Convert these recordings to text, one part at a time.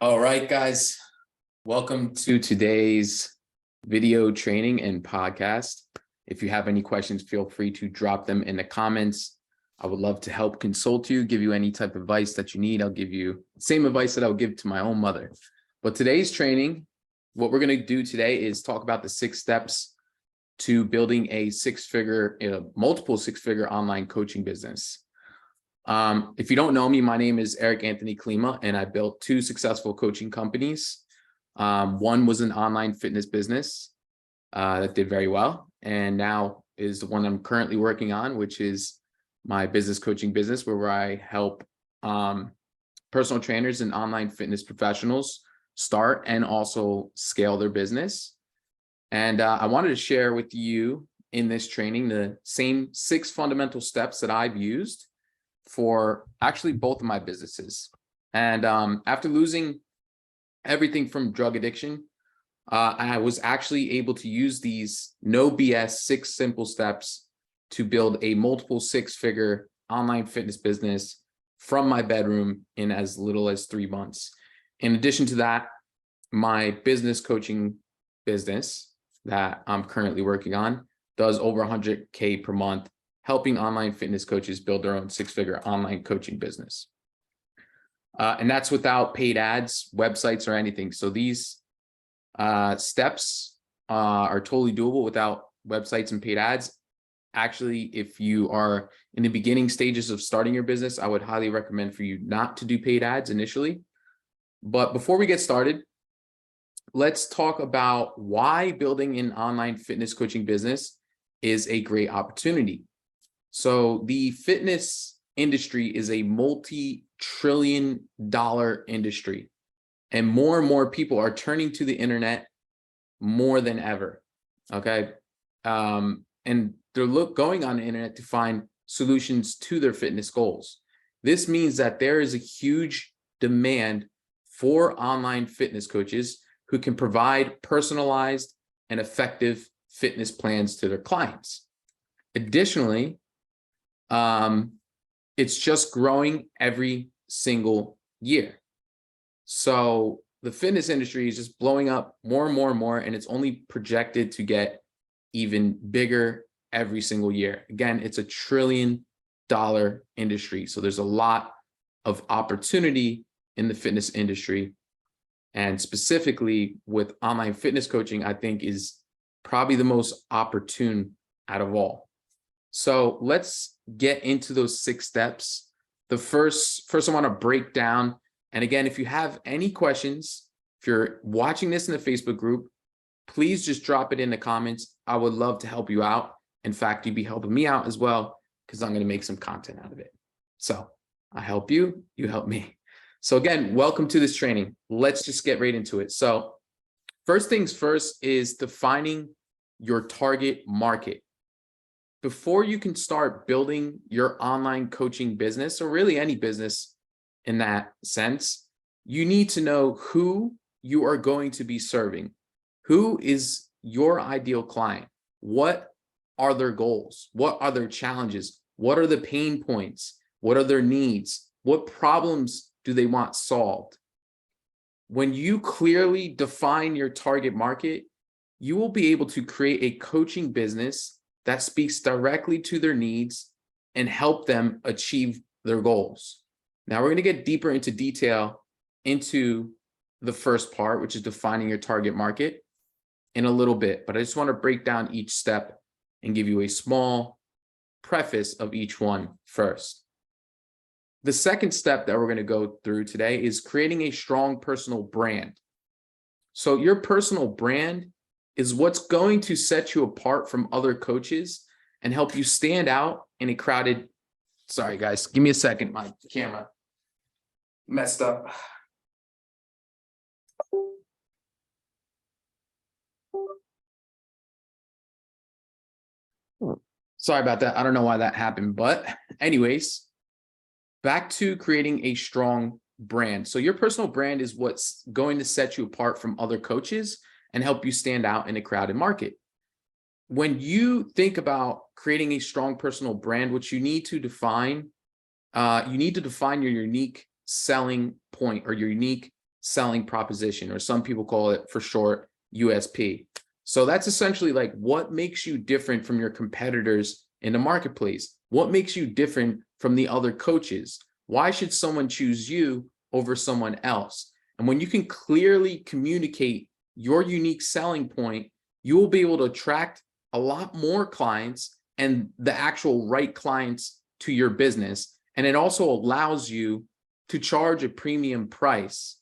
All right, guys, welcome to today's video training and podcast. If you have any questions, feel free to drop them in the comments. I would love to help consult you, give you any type of advice that you need. I'll give you the same advice that I'll give to my own mother. But today's training, what we're going to do today is talk about the 6 steps to building a multiple six-figure online coaching business. If you don't know me, my name is Eric Anthony Klima, and I built 2 successful coaching companies. One was an online fitness business that did very well, and now is the one I'm currently working on, which is my business coaching business, where I help personal trainers and online fitness professionals start and also scale their business. And I wanted to share with you in this training the same 6 fundamental steps that I've used for actually both of my businesses. And after losing everything from drug addiction, I was actually able to use these no BS 6 simple steps to build a multiple 6-figure online fitness business from my bedroom in as little as 3 months. In addition to that, my business coaching business that I'm currently working on does over 100K per month, helping online fitness coaches build their own 6-figure online coaching business. And that's without paid ads, websites, or anything. So these steps are totally doable without websites and paid ads. Actually, if you are in the beginning stages of starting your business, I would highly recommend for you not to do paid ads initially. But before we get started, let's talk about why building an online fitness coaching business is a great opportunity. So the fitness industry is a multi-trillion-dollar industry, and more people are turning to the internet more than ever. Okay. And they're going on the internet to find solutions to their fitness goals. This means that there is a huge demand for online fitness coaches who can provide personalized and effective fitness plans to their clients. Additionally, it's just growing every single year. So the fitness industry is just blowing up more and more, and it's only projected to get even bigger every single year. Again, it's a $1 trillion industry. So there's a lot of opportunity in the fitness industry. And specifically with online fitness coaching, I think is probably the most opportune out of all. So let's get into those 6 steps. The first I want to break down. And again, if you have any questions, if you're watching this in the Facebook group, please just drop it in the comments. I would love to help you out. In fact, you'd be helping me out as well, because I'm going to make some content out of it. So I help you, you help me. So again, welcome to this training. Let's just get right into it. So first things first is defining your target market. Before you can start building your online coaching business, or really any business in that sense, you need to know who you are going to be serving. Who is your ideal client? What are their goals? What are their challenges? What are the pain points? What are their needs? What problems do they want solved? When you clearly define your target market, you will be able to create a coaching business that speaks directly to their needs and help them achieve their goals. Now we're going to get deeper into detail into the first part, which is defining your target market, in a little bit, but I just want to break down each step and give you a small preface of each one first. The second step that we're going to go through today is creating a strong personal brand. So your personal brand is what's going to set you apart from other coaches and help you stand out in a crowded. Sorry, guys, give me a second. My camera messed up. Sorry about that. I don't know why that happened, but anyways, back to creating a strong brand. So your personal brand is what's going to set you apart from other coaches and help you stand out in a crowded market. When you think about creating a strong personal brand, what you need to define your unique selling point or your unique selling proposition, or some people call it for short USP. So that's essentially like what makes you different from your competitors in the marketplace. What makes you different from the other coaches? Why should someone choose you over someone else? And when you can clearly communicate your unique selling point, you will be able to attract a lot more clients and the actual right clients to your business. And it also allows you to charge a premium price.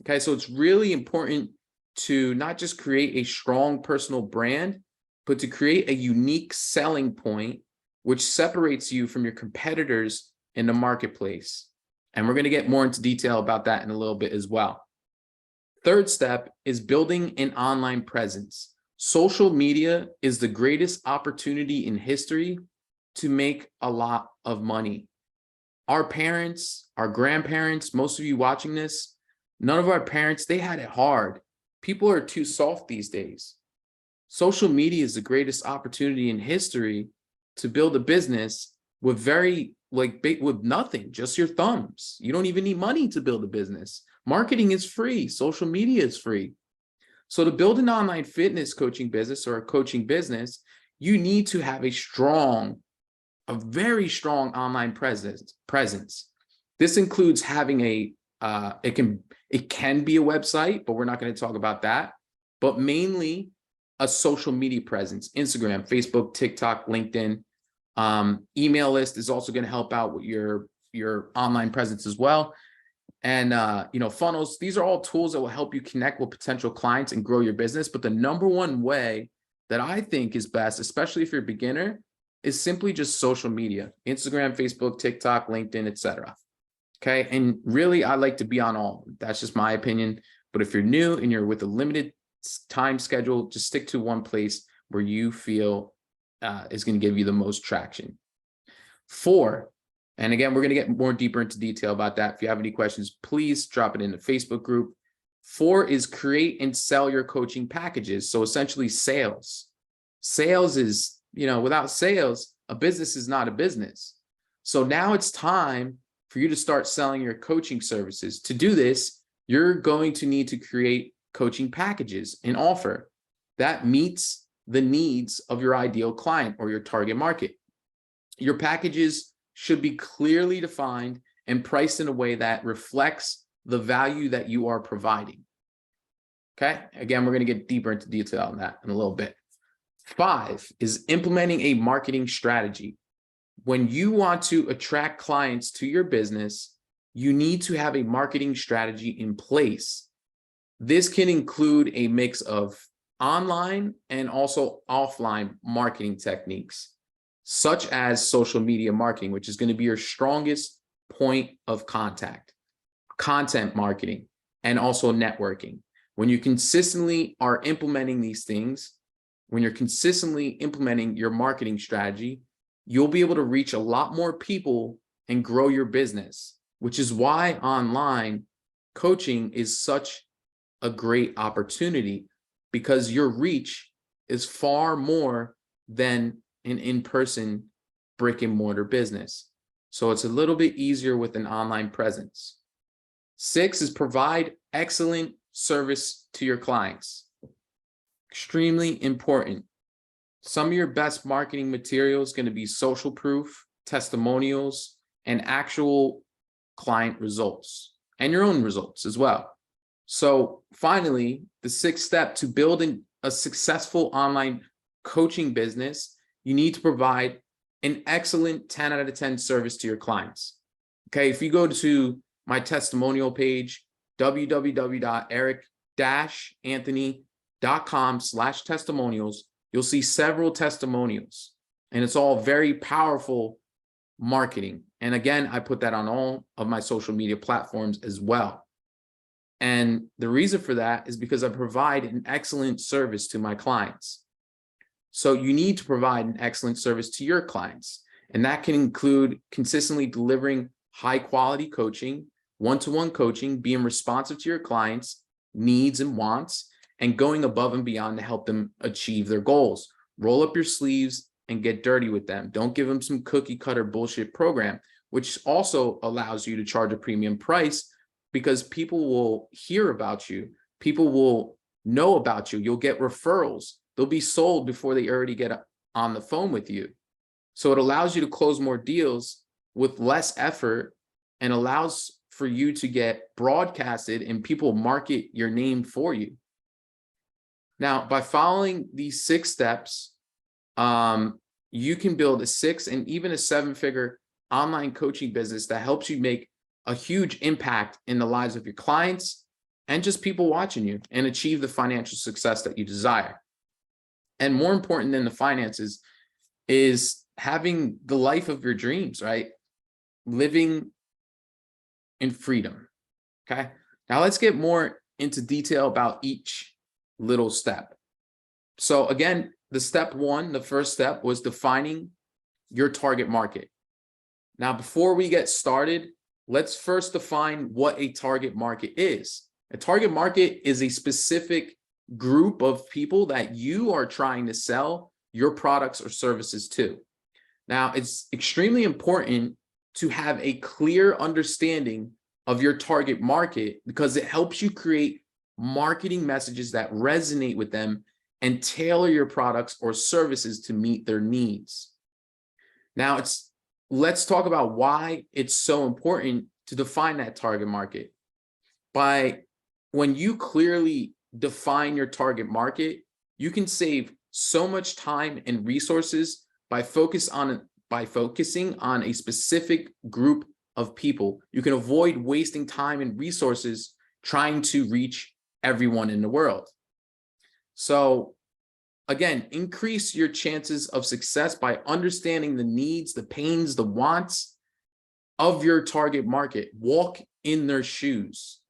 Okay, so it's really important to not just create a strong personal brand, but to create a unique selling point, which separates you from your competitors in the marketplace. And we're going to get more into detail about that in a little bit as well. Third step is building an online presence. Social media is the greatest opportunity in history to make a lot of money. Our parents, our grandparents, most of you watching this, none of our parents, they had it hard. People are too soft these days. Social media is the greatest opportunity in history to build a business with with nothing, just your thumbs. You don't even need money to build a business. Marketing is free. Social media is free. So to build an online fitness coaching business or a coaching business, you need to have a very strong online presence. This includes having it can be a website, but we're not going to talk about that, but mainly a social media presence: Instagram, Facebook, TikTok, LinkedIn. Email list is also going to help out with your online presence as well. And funnels, these are all tools that will help you connect with potential clients and grow your business. But the number one way that I think is best, especially if you're a beginner, is simply just social media: Instagram, Facebook, TikTok, LinkedIn, etc. Okay. And really, I like to be on all. That's just my opinion. But if you're new and you're with a limited time schedule, just stick to one place where you feel is going to give you the most traction. 4, and again, we're going to get more deeper into detail about that. If you have any questions, please drop it in the Facebook group. 4 is create and sell your coaching packages. So essentially sales. Sales is, without sales, a business is not a business. So now it's time for you to start selling your coaching services. To do this, you're going to need to create coaching packages and offer that meets the needs of your ideal client or your target market. Your packages should be clearly defined and priced in a way that reflects the value that you are providing. Okay, again, we're going to get deeper into detail on that in a little bit. 5 is implementing a marketing strategy. When you want to attract clients to your business, you need to have a marketing strategy in place. This can include a mix of online and also offline marketing techniques, such as social media marketing, which is going to be your strongest point of contact, content marketing, and also networking. When you consistently are implementing these things, when you're consistently implementing your marketing strategy, you'll be able to reach a lot more people and grow your business, which is why online coaching is such a great opportunity, because your reach is far more than an in-person brick and mortar business. So it's a little bit easier with an online presence. 6 is provide excellent service to your clients. Extremely important. Some of your best marketing material is going to be social proof, testimonials, and actual client results, and your own results as well. So finally, the 6th step to building a successful online coaching business, you need to provide an excellent 10 out of 10 service to your clients. Okay, if you go to my testimonial page, www.eric-anthony.com/testimonials, you'll see several testimonials, and it's all very powerful marketing. And again, I put that on all of my social media platforms as well. And the reason for that is because I provide an excellent service to my clients. So you need to provide an excellent service to your clients. And that can include consistently delivering high quality coaching, one-to-one coaching, being responsive to your clients' needs and wants, and going above and beyond to help them achieve their goals. Roll up your sleeves and get dirty with them. Don't give them some cookie cutter bullshit program, which also allows you to charge a premium price, because people will hear about you. People will know about you. You'll get referrals. They'll be sold before they already get on the phone with you. So it allows you to close more deals with less effort and allows for you to get broadcasted and people market your name for you. Now, by following these 6 steps, you can build a 6 and even a 7-figure online coaching business that helps you make a huge impact in the lives of your clients and just people watching you, and achieve the financial success that you desire. And more important than the finances is having the life of your dreams, right? Living in freedom. Okay. Now let's get more into detail about each little step. So again, the step 1, the first step was defining your target market. Now, before we get started, let's first define what a target market is. A target market is a specific group of people that you are trying to sell your products or services to. Now, it's extremely important to have a clear understanding of your target market because it helps you create marketing messages that resonate with them and tailor your products or services to meet their needs. Now, let's talk about why it's so important to define that target market. When you clearly define your target market, you can save so much time and resources by focusing on a specific group of people. You can avoid wasting time and resources trying to reach everyone in the world. So again, increase your chances of success by understanding the needs, the pains, the wants of your target market. Walk in their shoes.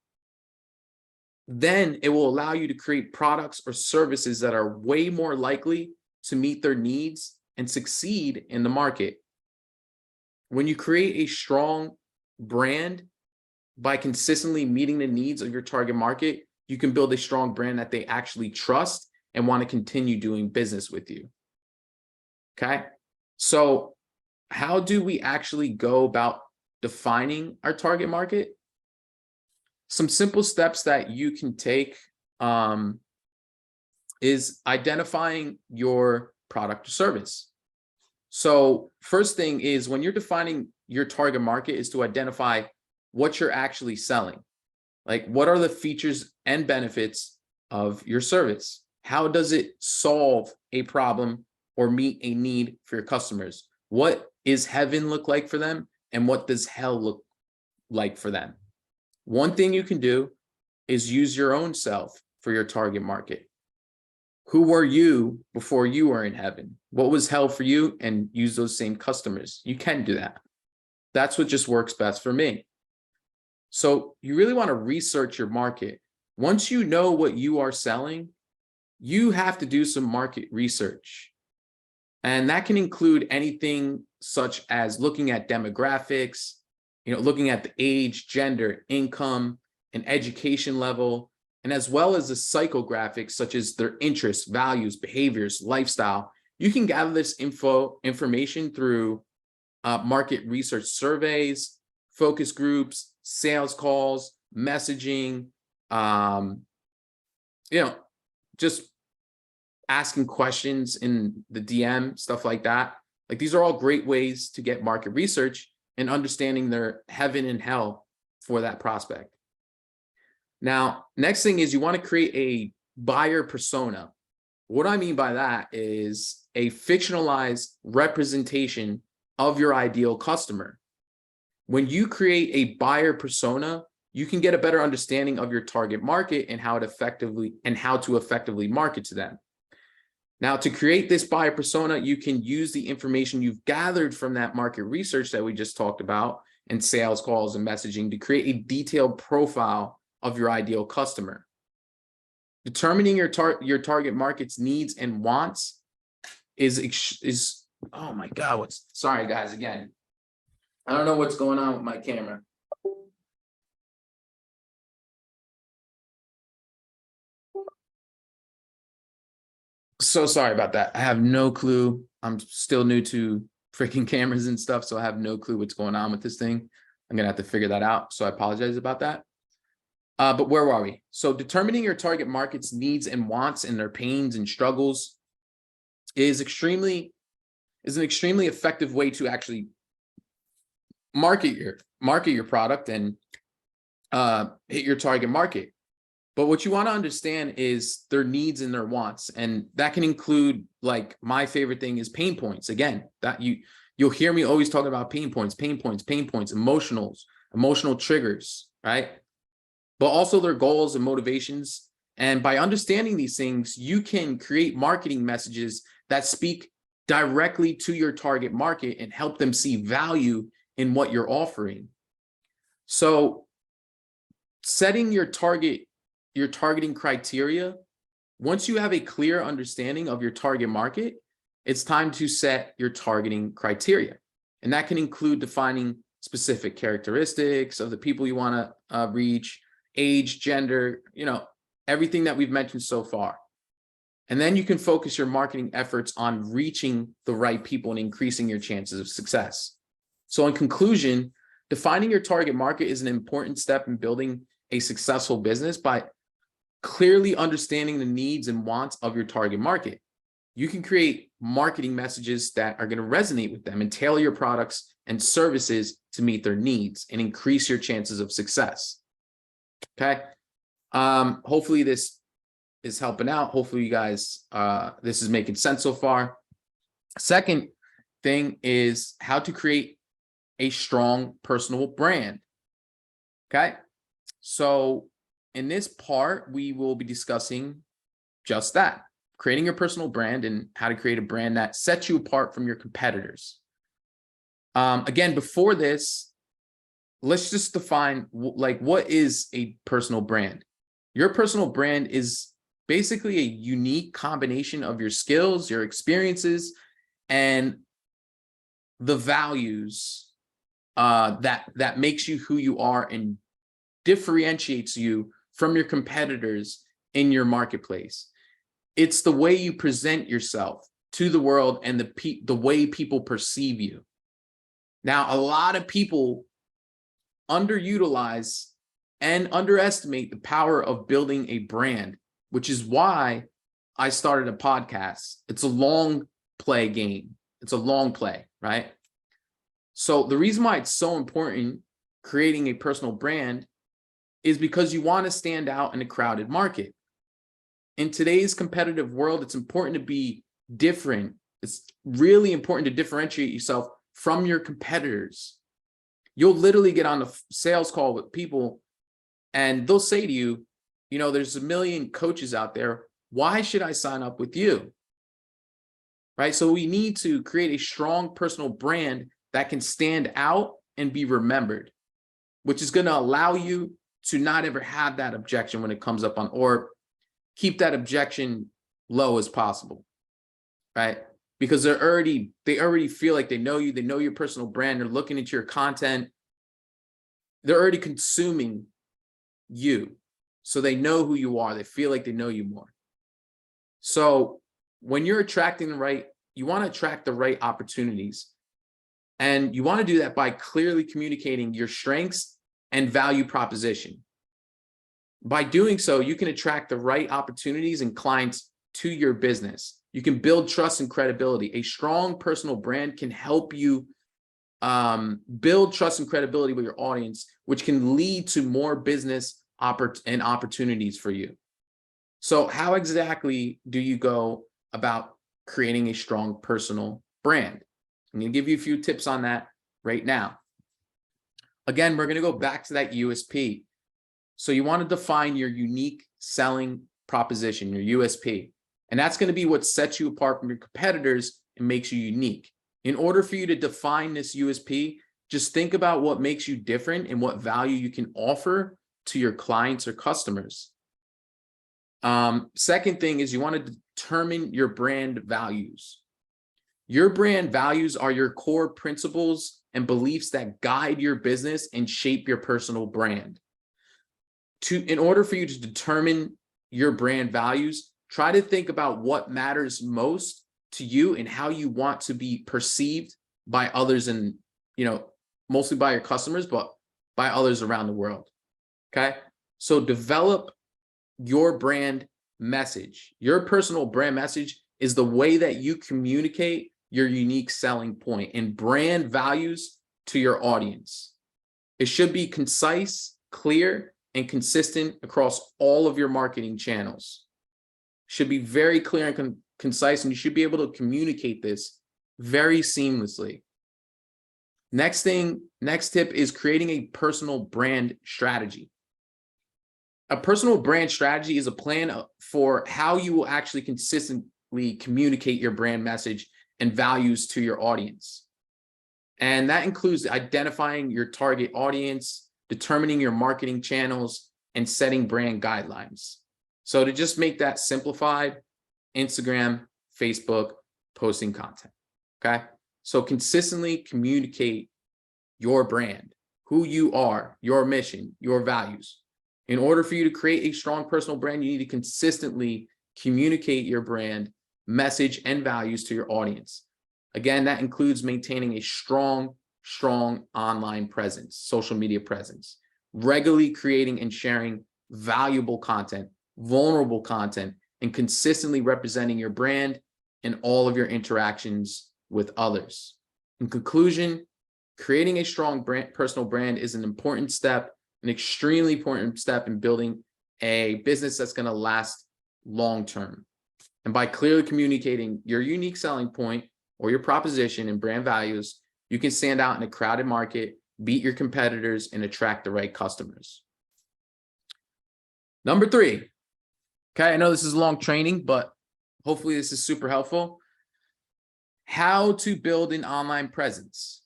Then it will allow you to create products or services that are way more likely to meet their needs and succeed in the market. When you create a strong brand by consistently meeting the needs of your target market, you can build a strong brand that they actually trust and want to continue doing business with you. Okay. So how do we actually go about defining our target market? Some simple steps that you can take is identifying your product or service. So first thing is, when you're defining your target market, is to identify what you're actually selling. Like, what are the features and benefits of your service? How does it solve a problem or meet a need for your customers? What is heaven look like for them? And what does hell look like for them? One thing you can do is use your own self for your target market. Who were you before you were in heaven? What was hell for you? And use those same customers. You can do that. That's what just works best for me. So you really want to research your market. Once you know what you are selling, you have to do some market research. And that can include anything such as looking at demographics, looking at the age, gender, income, and education level, and as well as the psychographics such as their interests, values, behaviors, lifestyle. You can gather this information through market research surveys, focus groups, sales calls, messaging, just asking questions in the DM, stuff like that. Like, these are all great ways to get market research and understanding their heaven and hell for that prospect. Now, next thing is you want to create a buyer persona. What I mean by that is a fictionalized representation of your ideal customer. When you create a buyer persona, you can get a better understanding of your target market and how to effectively market to them. Now, to create this buyer persona, you can use the information you've gathered from that market research that we just talked about and sales calls and messaging to create a detailed profile of your ideal customer. Determining your target market's needs and wants is oh my God, sorry guys, again. I don't know what's going on with my camera. So sorry about that. I have no clue. I'm still new to freaking cameras and stuff, so I have no clue what's going on with this thing. I'm gonna have to figure that out. So I apologize about that. But where are we? So determining your target market's needs and wants and their pains and struggles is an extremely effective way to actually market your product and hit your target market. But what you want to understand is their needs and their wants, and that can include, like, my favorite thing is pain points. Again, that you'll hear me always talking about pain points, emotional triggers, right? But also their goals and motivations. And by understanding these things, you can create marketing messages that speak directly to your target market and help them see value in what you're offering. So setting your targeting criteria, once you have a clear understanding of your target market, it's time to set your targeting criteria. And that can include defining specific characteristics of the people you want to reach, age, gender, everything that we've mentioned so far. And then you can focus your marketing efforts on reaching the right people and increasing your chances of success. So in conclusion, defining your target market is an important step in building a successful business. By clearly understanding the needs and wants of your target market, you can create marketing messages that are going to resonate with them and tailor your products and services to meet their needs and increase your chances of success. Okay. Hopefully this is helping out. Hopefully you guys, this is making sense so far. Second thing is how to create a strong personal brand. Okay. So in this part, we will be discussing just that, creating your personal brand and how to create a brand that sets you apart from your competitors. Again, before this, let's just define, like, what is a personal brand? Your personal brand is basically a unique combination of your skills, your experiences, and the values that makes you who you are and differentiates you from your competitors in your marketplace. It's the way you present yourself to the world and the way people perceive you. Now, a lot of people underutilize and underestimate the power of building a brand, which is why I started a podcast. It's a long play game. It's a long play, right? So the reason why it's so important creating a personal brand is because you want to stand out in a crowded market. In today's competitive world, it's important to be different. It's really important to differentiate yourself from your competitors. You'll literally get on a sales call with people and they'll say to you, there's a million coaches out there. Why should I sign up with you? Right? So we need to create a strong personal brand that can stand out and be remembered, which is going to allow you to not ever have that objection when it comes up or keep that objection low as possible, right? Because they already feel like they know you, they know your personal brand, they're looking at your content, they're already consuming you. So they know who you are, they feel like they know you more. So when you're you want to attract the right opportunities. And you want to do that by clearly communicating your strengths and value proposition. By doing so, you can attract the right opportunities and clients to your business. You can build trust and credibility. A strong personal brand can help you build trust and credibility with your audience, which can lead to more business and opportunities for you. So how exactly do you go about creating a strong personal brand? I'm going to give you a few tips on that right now. Again, we're going to go back to that USP. So you want to define your unique selling proposition, your USP. And that's going to be what sets you apart from your competitors and makes you unique. In order for you to define this USP, just think about what makes you different and what value you can offer to your clients or customers. Second thing is you want to determine your brand values. Your brand values are your core principles and beliefs that guide your business and shape your personal brand. In order for you to determine your brand values, try to think about what matters most to you and how you want to be perceived by others and, mostly by your customers, but by others around the world. Okay. So develop your brand message. Your personal brand message is the way that you communicate your unique selling point and brand values to your audience. It should be concise, clear, and consistent across all of your marketing channels. Should be very clear and concise, and you should be able to communicate this very seamlessly. Next tip is creating a personal brand strategy. A personal brand strategy is a plan for how you will actually consistently communicate your brand message and values to your audience. And that includes identifying your target audience, determining your marketing channels, and setting brand guidelines. So to just make that simplified, Instagram, Facebook, posting content, okay? So consistently communicate your brand, who you are, your mission, your values. In order for you to create a strong personal brand, you need to consistently communicate your brand, message, and values to your audience. Again, that includes maintaining a strong online presence, social media presence, regularly creating and sharing valuable content, vulnerable content, and consistently representing your brand in all of your interactions with others. In conclusion, creating a strong personal brand is an important step, an extremely important step in building a business that's going to last long term. And by clearly communicating your unique selling point or your proposition and brand values, you can stand out in a crowded market, beat your competitors, and attract the right customers. Number 3. Okay, I know this is long training, but hopefully this is super helpful. How to build an online presence.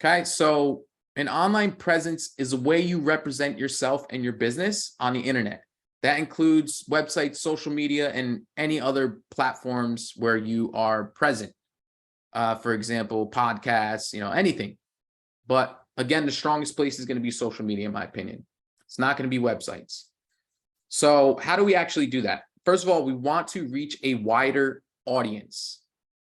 Okay, so an online presence is a way you represent yourself and your business on the internet. That includes websites, social media, and any other platforms where you are present. For example, podcasts, anything. But again, the strongest place is going to be social media, in my opinion. It's not going to be websites. So how do we actually do that? First of all, we want to reach a wider audience,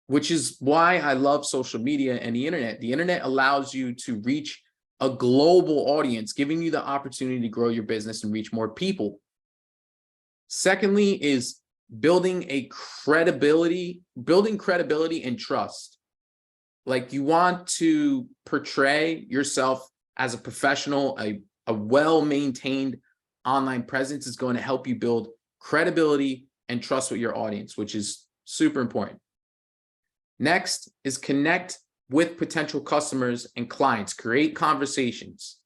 which is why I love social media and the internet. The internet allows you to reach a global audience, giving you the opportunity to grow your business and reach more people. Secondly is building credibility and trust. Like, you want to portray yourself as a professional. A well-maintained online presence is going to help you build credibility and trust with your audience, which is super important. Next is connect with potential customers and clients. Create conversations.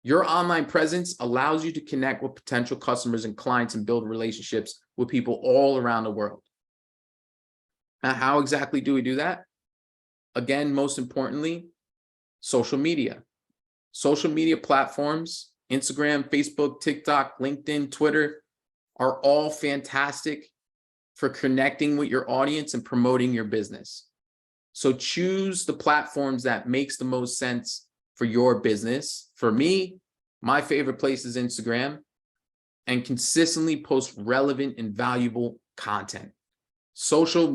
Your online presence allows you to connect with potential customers and clients and build relationships with people all around the world. Now, how exactly do we do that? Again, most importantly, social media. Social media platforms, Instagram, Facebook, TikTok, LinkedIn, Twitter, are all fantastic for connecting with your audience and promoting your business. So choose the platforms that makes the most sense for your business. For me, my favorite place is Instagram, and consistently post relevant and valuable content. Social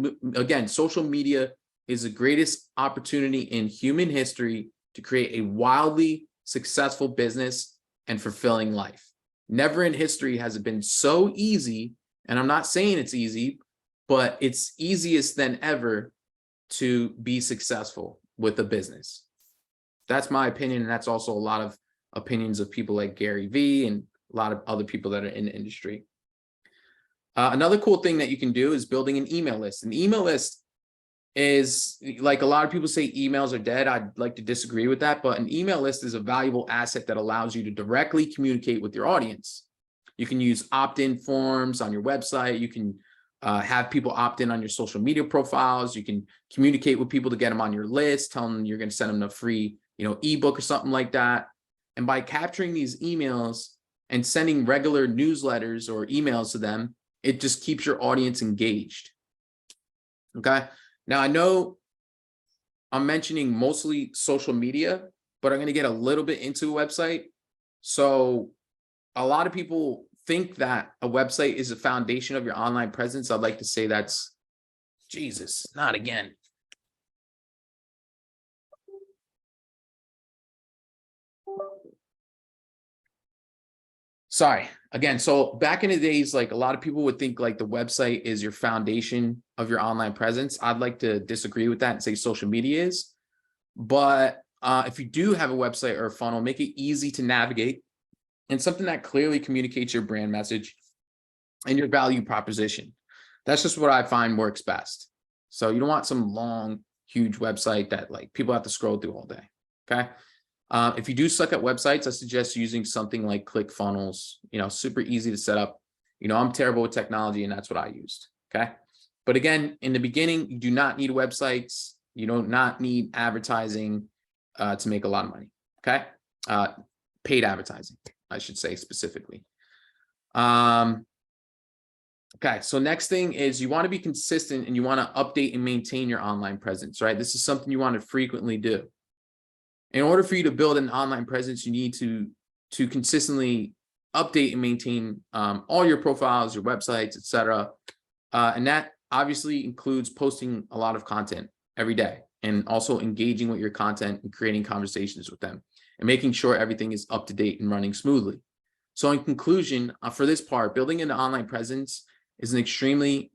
media is the greatest opportunity in human history to create a wildly successful business and fulfilling life. Never in history has it been so easy, and I'm not saying it's easy, but it's easiest than ever to be successful with a business. That's my opinion, and that's also a lot of opinions of people like Gary Vee and a lot of other people that are in the industry. Another cool thing that you can do is building an email list. An email list is, like, a lot of people say emails are dead. I'd like to disagree with that, but an email list is a valuable asset that allows you to directly communicate with your audience. You can use opt-in forms on your website. You can have people opt in on your social media profiles. You can communicate with people to get them on your list, tell them you're going to send them a free, ebook or something like that. And by capturing these emails and sending regular newsletters or emails to them, it just keeps your audience engaged. Okay. Now, I know I'm mentioning mostly social media, but I'm going to get a little bit into a website. So a lot of people think that a website is a foundation of your online presence. I'd like to say that's Jesus, not again. sorry, again, so back in the days, like a lot of people would think like the website is your foundation of your online presence. I'd like to disagree with that and say social media is. But if you do have a website or a funnel, make it easy to navigate and something that clearly communicates your brand message and your value proposition. That's just what I find works best. So you don't want some long, huge website that like people have to scroll through all day. Okay. If you do suck at websites, I suggest using something like ClickFunnels, super easy to set up. I'm terrible with technology and that's what I used. Okay. But again, in the beginning, you do not need websites. You do not need advertising to make a lot of money. Okay. Paid advertising, I should say specifically. Okay, so next thing is you want to be consistent and you want to update and maintain your online presence, right? This is something you want to frequently do. In order for you to build an online presence, you need to consistently update and maintain all your profiles, your websites, etc. And that obviously includes posting a lot of content every day and also engaging with your content and creating conversations with them and making sure everything is up to date and running smoothly. So in conclusion, for this part, building an online presence is an extremely,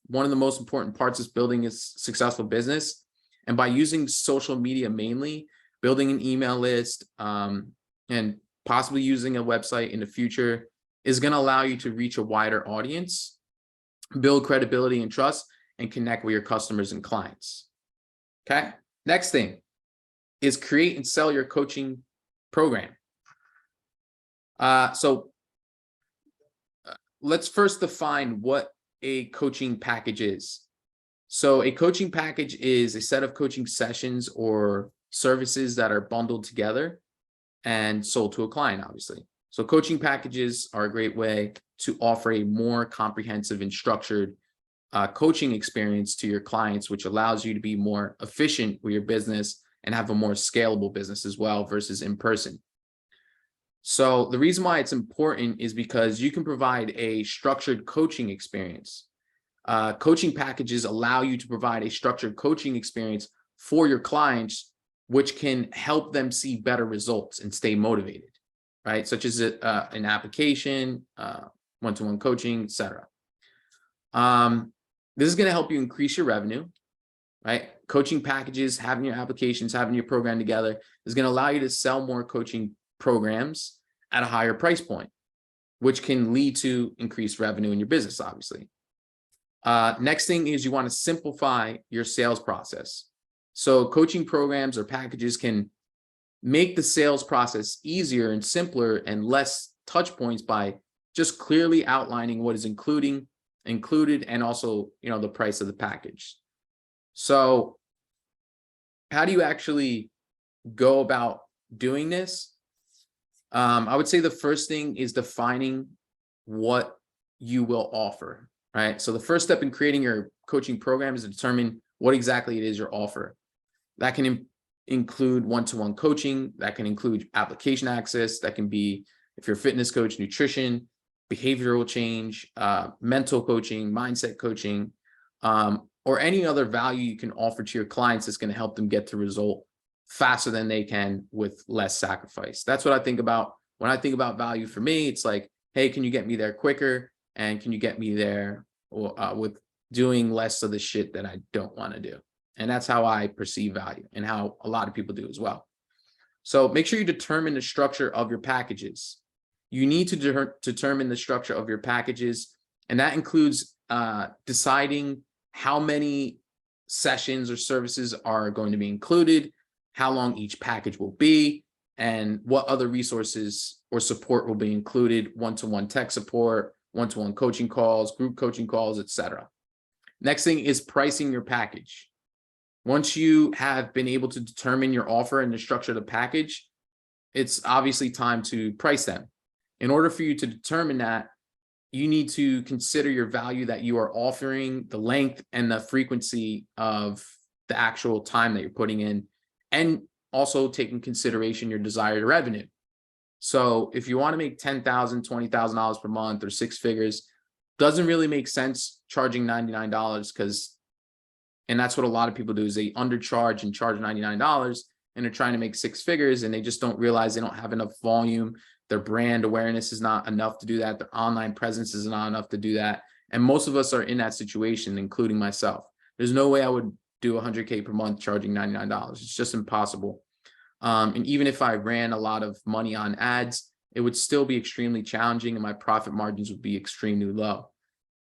one of the most important parts of building a successful business. And by using social media mainly, building an email list, and possibly using a website in the future is going to allow you to reach a wider audience, build credibility and trust, and connect with your customers and clients. Okay. Next thing is create and sell your coaching program. So let's first define what a coaching package is. So a coaching package is a set of coaching sessions or services that are bundled together and sold to a client, obviously. So coaching packages are a great way to offer a more comprehensive and structured coaching experience to your clients, which allows you to be more efficient with your business and have a more scalable business as well versus in person. So the reason why it's important is because you can provide a structured coaching experience. Coaching packages allow you to provide a structured coaching experience for your clients, which can help them see better results and stay motivated, right? Such as an application, one-to-one coaching, etc. This is going to help you increase your revenue, right? Coaching packages, having your applications, having your program together is going to allow you to sell more coaching programs at a higher price point, which can lead to increased revenue in your business, obviously. Next thing is you want to simplify your sales process. So coaching programs or packages can make the sales process easier and simpler and less touch points by just clearly outlining what is included and also, the price of the package. So how do you actually go about doing this? I would say the first thing is defining what you will offer, right? So the first step in creating your coaching program is to determine what exactly it is your offer. That can include one-to-one coaching, that can include application access, that can be, if you're a fitness coach, nutrition, behavioral change, mental coaching, mindset coaching, or any other value you can offer to your clients that's going to help them get to result faster than they can with less sacrifice. That's what I think about when I think about value. For me, it's like, hey, can you get me there quicker? And can you get me there with doing less of the shit that I don't want to do? And that's how I perceive value and how a lot of people do as well. So make sure you determine the structure of your packages. You need to determine the structure of your packages. And that includes deciding how many sessions or services are going to be included, how long each package will be, and what other resources or support will be included: one-to-one tech support, one-to-one coaching calls, group coaching calls, etc. Next thing is pricing your package. Once you have been able to determine your offer and the structure of the package, it's obviously time to price them. In order for you to determine that, you need to consider your value that you are offering, the length and the frequency of the actual time that you're putting in, and also take in consideration your desired revenue. So if you want to make $10,000, $20,000 per month or six figures, doesn't really make sense charging $99 and that's what a lot of people do, is they undercharge and charge $99 and they're trying to make 6 figures and they just don't realize they don't have enough volume. Their brand awareness is not enough to do that. Their online presence is not enough to do that. And most of us are in that situation, including myself. There's no way I would do 100K per month charging $99. It's just impossible. And even if I ran a lot of money on ads, it would still be extremely challenging and my profit margins would be extremely low.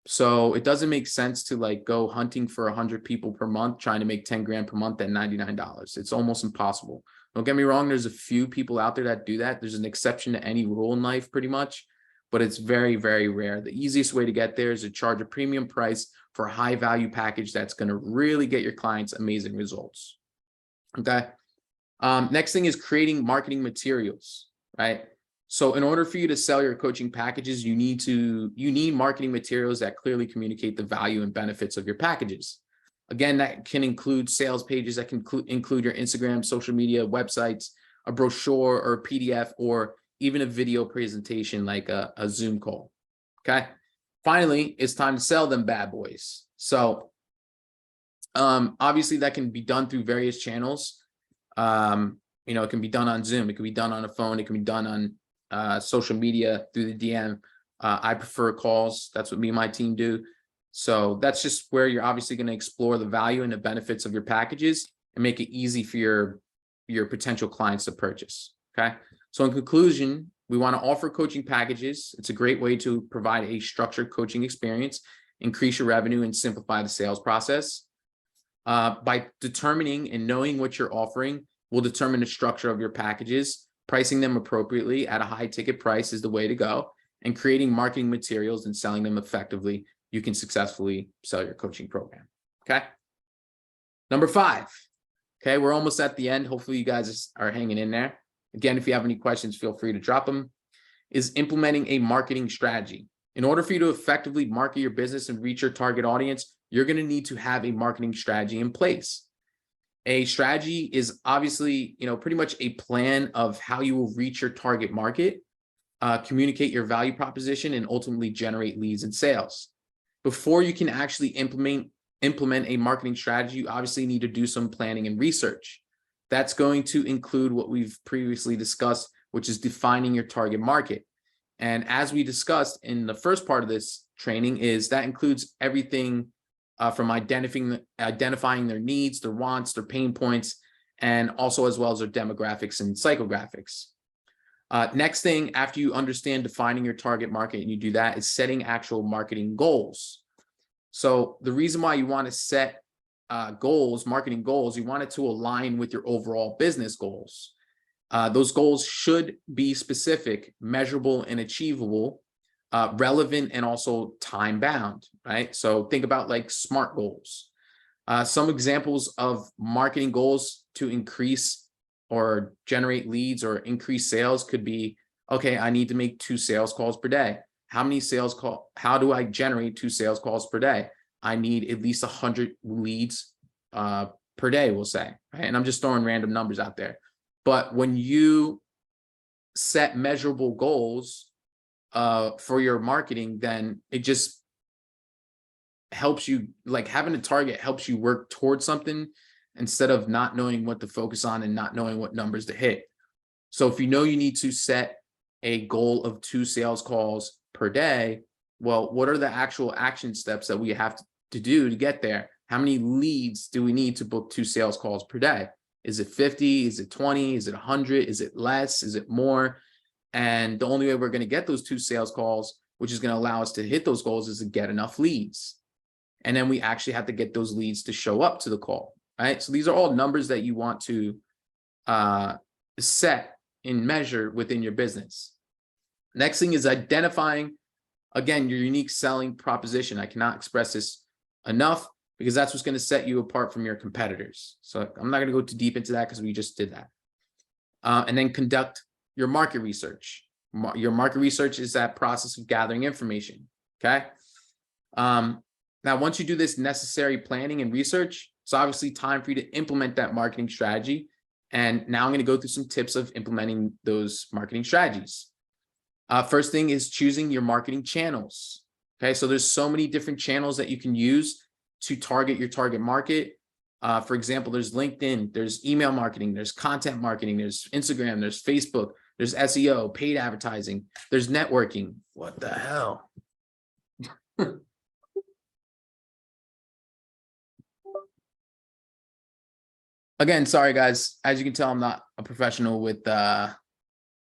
So it doesn't make sense to like go hunting for 100 people per month, trying to make 10 grand per month at $99. It's almost impossible. Don't get me wrong. There's a few people out there that do that. There's an exception to any rule in life pretty much, but it's very, very rare. The easiest way to get there is to charge a premium price for a high value package that's going to really get your clients amazing results. Okay. Next thing is creating marketing materials, right? So in order for you to sell your coaching packages, you need marketing materials that clearly communicate the value and benefits of your packages. Again, that can include sales pages, that can include your Instagram, social media, websites, a brochure or a PDF, or even a video presentation like a Zoom call. Okay. Finally, it's time to sell them bad boys. So obviously that can be done through various channels. It can be done on Zoom. It can be done on a phone. It can be done on social media through the DM. I prefer calls. That's what me and my team do. So that's just where you're obviously going to explore the value and the benefits of your packages and make it easy for your potential clients to purchase. Okay. So in conclusion, we want to offer coaching packages. It's a great way to provide a structured coaching experience, increase your revenue, and simplify the sales process. By determining and knowing what you're offering will determine the structure of your packages. Pricing them appropriately at a high ticket price is the way to go, and creating marketing materials and selling them effectively, you can successfully sell your coaching program. Okay. Number 5. Okay. We're almost at the end. Hopefully you guys are hanging in there. Again, if you have any questions, feel free to drop them. Is implementing a marketing strategy. In order for you to effectively market your business and reach your target audience, you're going to need to have a marketing strategy in place. A strategy is obviously, pretty much a plan of how you will reach your target market, communicate your value proposition, and ultimately generate leads and sales. Before you can actually implement a marketing strategy, you obviously need to do some planning and research. That's going to include what we've previously discussed, which is defining your target market. And as we discussed in the first part of this training, that includes everything from identifying their needs, their wants, their pain points, and also as well as their demographics and psychographics. Next thing, after you understand defining your target market and you do that, is setting actual marketing goals. So the reason why you want to set marketing goals, you want it to align with your overall business goals. Those goals should be specific, measurable, and achievable, relevant, and also time bound, right? So think about like SMART goals. Some examples of marketing goals to increase or generate leads or increase sales could be, okay, I need to make 2 sales calls per day. How do I generate 2 sales calls per day? I need at least 100 leads per day, we'll say, right? And I'm just throwing random numbers out there. But when you set measurable goals for your marketing, then it just helps you, like having a target helps you work towards something instead of not knowing what to focus on and not knowing what numbers to hit. So if you know you need to set a goal of 2 sales calls per day, well, what are the actual action steps that we have to do to get there? How many leads do we need to book 2 sales calls per day? Is it 50? Is it 20? Is it 100? Is it less? Is it more? And the only way we're going to get those 2 sales calls, which is going to allow us to hit those goals, is to get enough leads. And then we actually have to get those leads to show up to the call, right? So these are all numbers that you want to set and measure within your business. Next thing is identifying, again, your unique selling proposition. I cannot express this enough because that's what's going to set you apart from your competitors. So I'm not going to go too deep into that because we just did that. And then conduct your market research. Your market research is that process of gathering information. Okay. Now, once you do this necessary planning and research, it's obviously time for you to implement that marketing strategy. And now I'm going to go through some tips of implementing those marketing strategies. First thing is choosing your marketing channels. Okay. So there's so many different channels that you can use to target your target market. For example, there's LinkedIn, there's email marketing, there's content marketing, there's Instagram, there's Facebook, there's SEO, paid advertising, there's networking. What the hell? Again, sorry guys. As you can tell, I'm not a professional with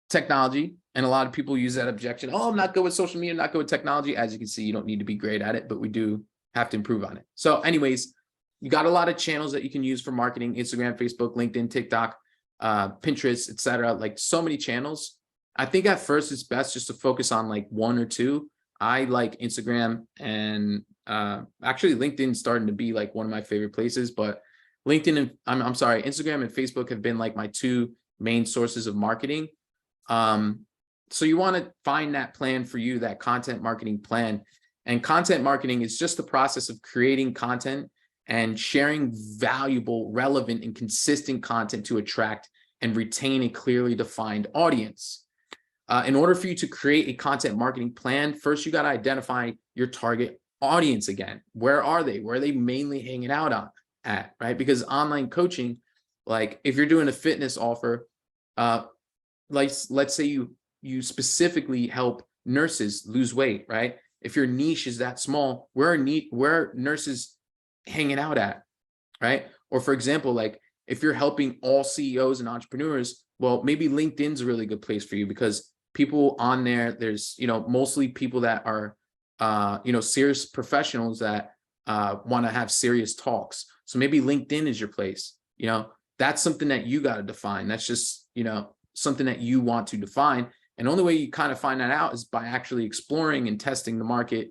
technology, and a lot of people use that objection. Oh, I'm not good with social media, not good with technology. As you can see, you don't need to be great at it, but we do have to improve on it. So anyways, you got a lot of channels that you can use for marketing: Instagram, Facebook, LinkedIn, TikTok, Pinterest, etc. Like so many channels. I think at first it's best just to focus on like one or two. I like Instagram, and actually LinkedIn starting to be like one of my favorite places, but LinkedIn and I'm sorry, Instagram and Facebook have been like my two main sources of marketing. So you want to find that plan for you, that content marketing plan. And content marketing is just the process of creating content and sharing valuable, relevant, and consistent content to attract and retain a clearly defined audience. In order for you to create a content marketing plan, first you got to identify your target audience again. Where are they? Where are they mainly hanging out at, right? Because online coaching, like if you're doing a fitness offer, like let's say you specifically help nurses lose weight, right? If your niche is that small, where are nurses hanging out at, right? Or for example, like if you're helping all CEOs and entrepreneurs, well, maybe LinkedIn's a really good place for you, because people on there, there's, mostly people that are, serious professionals that want to have serious talks. So maybe LinkedIn is your place. That's something that you got to define. That's just, something that you want to define. And the only way you kind of find that out is by actually exploring and testing the market,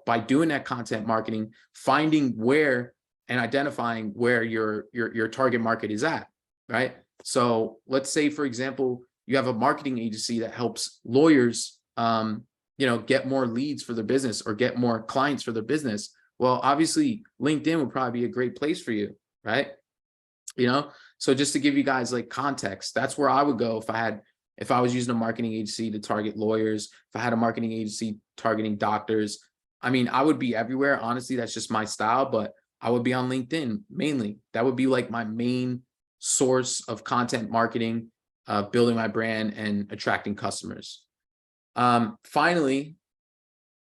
by doing that content marketing, finding where and identifying where your target market is at, right? So let's say, for example, you have a marketing agency that helps lawyers, get more leads for their business or get more clients for their business. Well, obviously LinkedIn would probably be a great place for you, right? So just to give you guys like context, that's where I would go if I was using a marketing agency to target lawyers, if I had a marketing agency targeting doctors. I mean, I would be everywhere. Honestly, that's just my style, but I would be on LinkedIn mainly. That would be like my main source of content marketing, building my brand and attracting customers. Finally,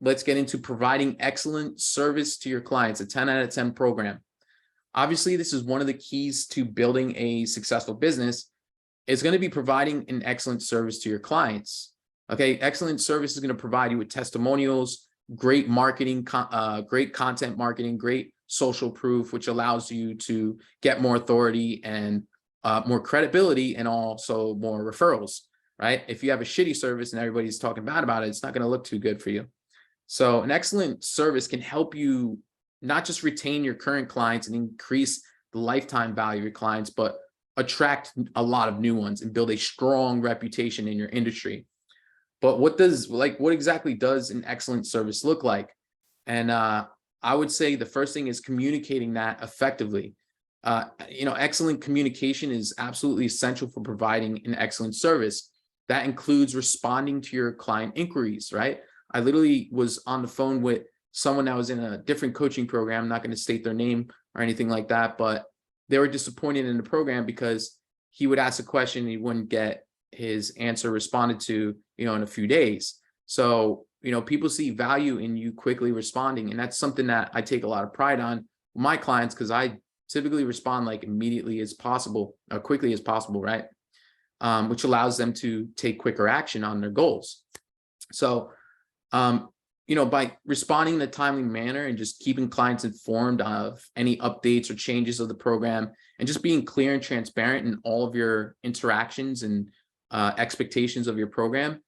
let's get into providing excellent service to your clients, a 10 out of 10 program. Obviously, this is one of the keys to building a successful business. It's going to be providing an excellent service to your clients. Okay, excellent service is going to provide you with testimonials, great marketing, great content marketing, great social proof, which allows you to get more authority and more credibility, and also more referrals, right? If you have a shitty service and everybody's talking bad about it, it's not going to look too good for you. So an excellent service can help you not just retain your current clients and increase the lifetime value of your clients, but attract a lot of new ones and build a strong reputation in your industry. But what exactly does an excellent service look like? And I would say the first thing is communicating that effectively. Excellent communication is absolutely essential for providing an excellent service. That includes responding to your client inquiries, right? I literally was on the phone with someone that was in a different coaching program. I'm not going to state their name or anything like that, but they were disappointed in the program because he would ask a question and he wouldn't get his answer responded to, in a few days. So, people see value in you quickly responding. And that's something that I take a lot of pride on with my clients, because I typically respond like immediately as possible, or quickly as possible, right? Which allows them to take quicker action on their goals. So, by responding in a timely manner and just keeping clients informed of any updates or changes of the program, and just being clear and transparent in all of your interactions and expectations of your program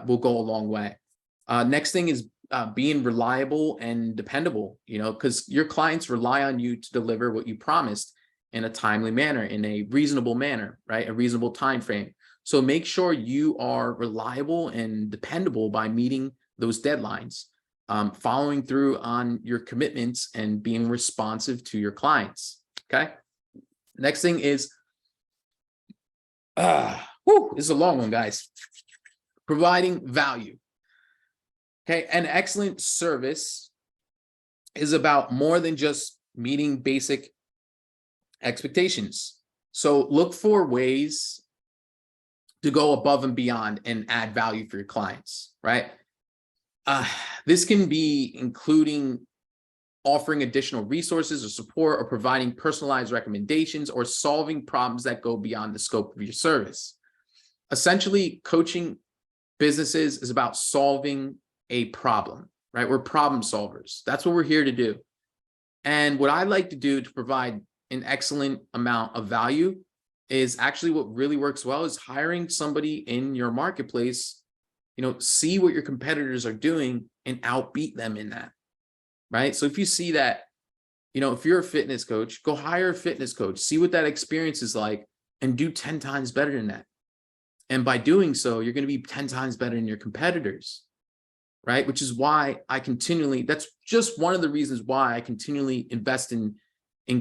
will go a long way. Next thing is being reliable and dependable, because your clients rely on you to deliver what you promised in a timely manner, in a reasonable manner, right? A reasonable time frame. So make sure you are reliable and dependable by meeting those deadlines, following through on your commitments, and being responsive to your clients. Okay. Next thing is, this is a long one, guys. Providing value. Okay. An excellent service is about more than just meeting basic Expectations. So look for ways to go above and beyond and add value for your clients, right? This can be including offering additional resources or support, or providing personalized recommendations, or solving problems that go beyond the scope of your service. Essentially, coaching businesses is about solving a problem, right? We're problem solvers. That's what we're here to do. And what I like to do to provide an excellent amount of value is actually what really works well is hiring somebody in your marketplace, see what your competitors are doing and outbeat them in that, right? So if you see that, if you're a fitness coach, go hire a fitness coach, see what that experience is like, and do 10 times better than that. And by doing so, you're going to be 10 times better than your competitors, right? Which is why that's just one of the reasons why I continually invest in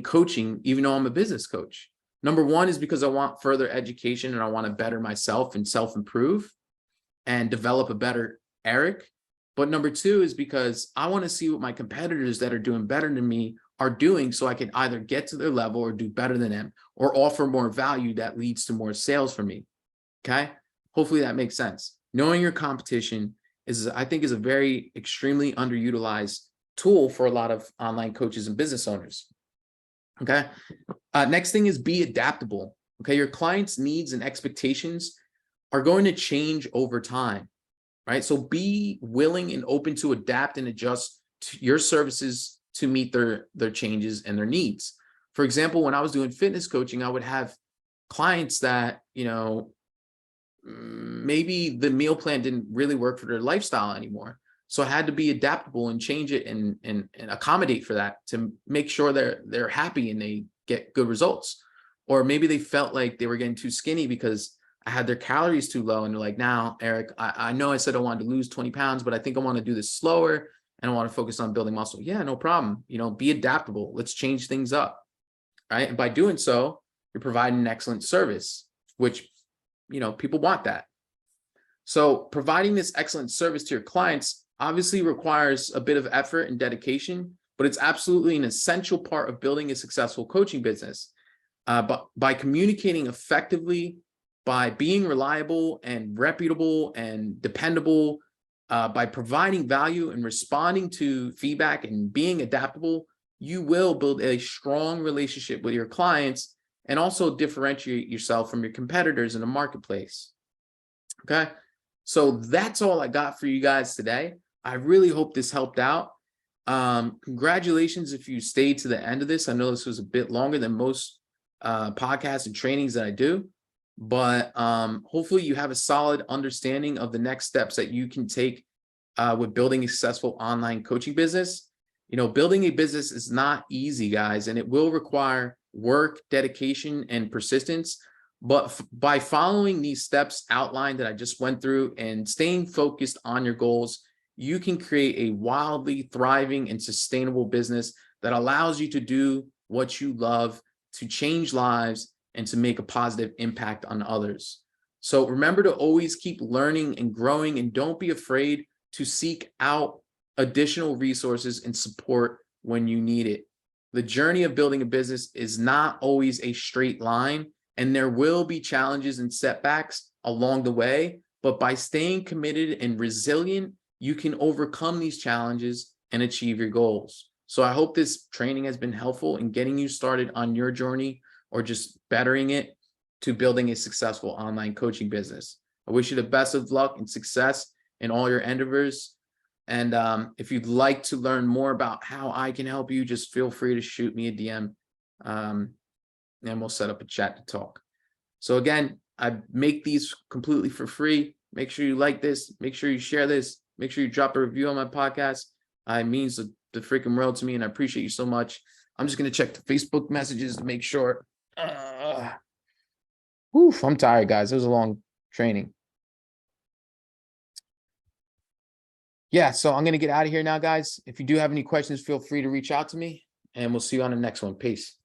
coaching, even though I'm a business coach. Number one is because I want further education and I want to better myself and self-improve and develop a better Eric. But number two is because I want to see what my competitors that are doing better than me are doing, so I can either get to their level or do better than them, or offer more value that leads to more sales for me. Okay. Hopefully that makes sense. Knowing your competition I think is a very extremely underutilized tool for a lot of online coaches and business owners. Okay. Next thing is be adaptable. Okay. Your clients' needs and expectations are going to change over time, right? So be willing and open to adapt and adjust to your services to meet their changes and their needs. For example, when I was doing fitness coaching, I would have clients that, maybe the meal plan didn't really work for their lifestyle anymore. So I had to be adaptable and change it and accommodate for that to make sure they're happy and they get good results. Or maybe they felt like they were getting too skinny because I had their calories too low. And they're like, now, Eric, I know I said I wanted to lose 20 pounds, but I think I want to do this slower and I want to focus on building muscle. Yeah, no problem. Be adaptable. Let's change things up. Right. And by doing so, you're providing an excellent service, which people want that. So providing this excellent service to your clients obviously requires a bit of effort and dedication, but it's absolutely an essential part of building a successful coaching business. But by communicating effectively, by being reliable and reputable and dependable, by providing value and responding to feedback and being adaptable, you will build a strong relationship with your clients and also differentiate yourself from your competitors in the marketplace. Okay. So that's all I got for you guys today. I really hope this helped out. Congratulations if you stayed to the end of this. I know this was a bit longer than most podcasts and trainings that I do, but hopefully you have a solid understanding of the next steps that you can take with building a successful online coaching business. Building a business is not easy, guys, and it will require work, dedication, and persistence. But by following these steps outlined that I just went through and staying focused on your goals, you can create a wildly thriving and sustainable business that allows you to do what you love, to change lives, and to make a positive impact on others. So remember to always keep learning and growing, and don't be afraid to seek out additional resources and support when you need it. The journey of building a business is not always a straight line, and there will be challenges and setbacks along the way, but by staying committed and resilient, you can overcome these challenges and achieve your goals. So I hope this training has been helpful in getting you started on your journey, or just bettering it to building a successful online coaching business. I wish you the best of luck and success in all your endeavors. And if you'd like to learn more about how I can help you, just feel free to shoot me a DM, and we'll set up a chat to talk. So again, I make these completely for free. Make sure you like this. Make sure you share this. Make sure you drop a review on my podcast. It means the freaking world to me, and I appreciate you so much. I'm just going to check the Facebook messages to make sure. I'm tired, guys. It was a long training. Yeah, so I'm going to get out of here now, guys. If you do have any questions, feel free to reach out to me, and we'll see you on the next one. Peace.